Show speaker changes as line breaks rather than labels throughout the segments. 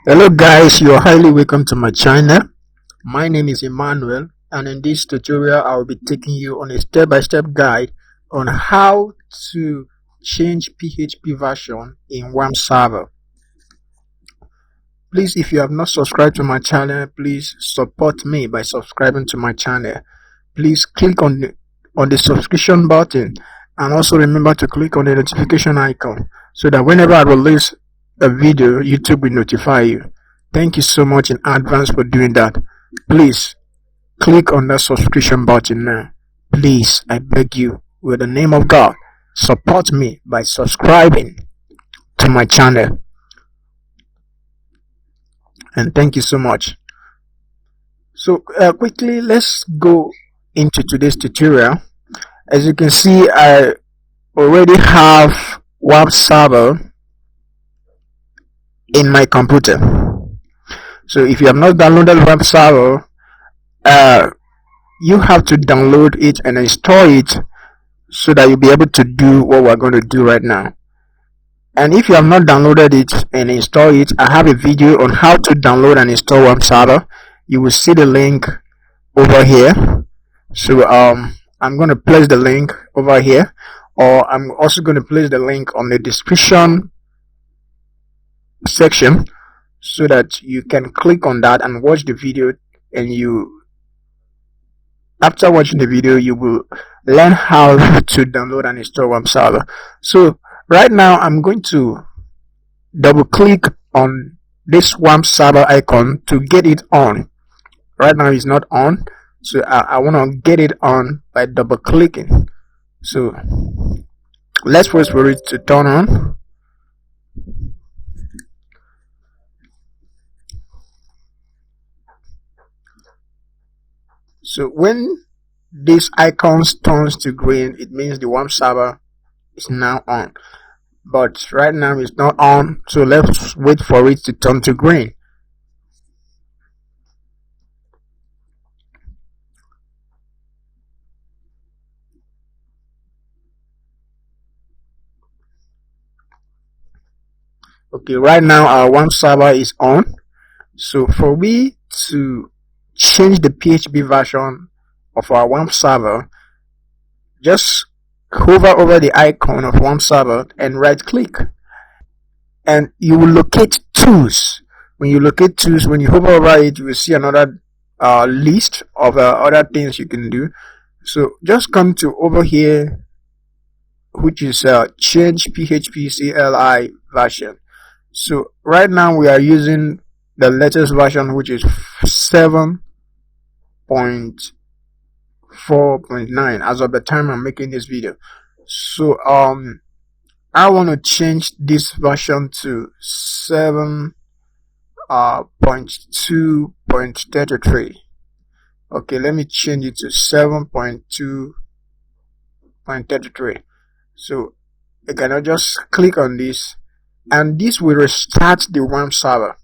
Hello guys, you're highly welcome to my channel. My name is Emmanuel, and in this tutorial I will be taking you on a step-by-step guide on how to change PHP version in wamp server. Please, if you have not subscribed to my channel, please support me by subscribing to my channel. Please click on the subscription button, and also remember to click on the notification icon so that whenever I release a video, YouTube will notify you. Thank you so much in advance for doing that. Please click on that subscription button now. Please, I beg you, with the name of God, support me by subscribing to my channel. And thank you so much. So quickly, let's go into today's tutorial. As you can see, I already have wamp server in my computer. So if you have not downloaded wamp server, you have to download it and install it so that you'll be able to do what we're going to do right now. And if you have not downloaded it and install it, I have a video on how to download and install wamp server. You will see the link over here. So I'm going to place the link over here, or I'm also going to place the link on the description section so that you can click on that and watch the video, and after watching the video you will learn how to download and install wamp server. So right now I'm going to double click on this wamp server icon to get it on. Right now it's not on, so I want to get it on by double clicking. So let's wait for it to turn on. So when this icon turns to green, it means the wamp server is now on. But right now it's not on, so let's wait for it to turn to green. Okay, right now our wamp server is on. So for me to change the PHP version of our wamp server, just hover over the icon of wamp server and right click, and you will locate tools. When you locate tools, when you hover over it, you will see another list of other things you can do. So just come to over here, which is change PHP CLI version. So right now we are using the latest version, which is 7.4.9 as of the time I'm making this video. So I want to change this version to 7.2.33. okay, let me change it to 7.2.33. so I can just click on this, and this will restart the wamp server.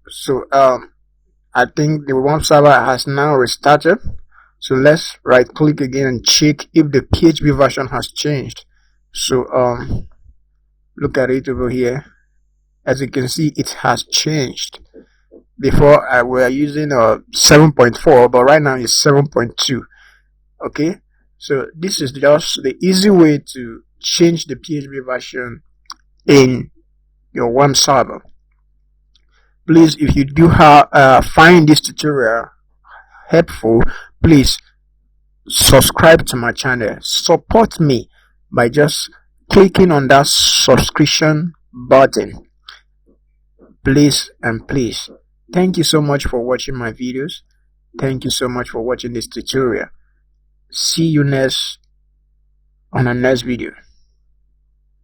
So I think the wamp server has now restarted. So let's right click again and check if the PHP version has changed. So look at it over here. As you can see, it has changed. Before we were using 7.4, but right now it's 7.2. okay, so this is just the easy way to change the PHP version in your wamp server. Please, if you do find this tutorial helpful, please subscribe to my channel. Support me by just clicking on that subscription button. Please and please. Thank you so much for watching my videos. Thank you so much for watching this tutorial. See you on the next video.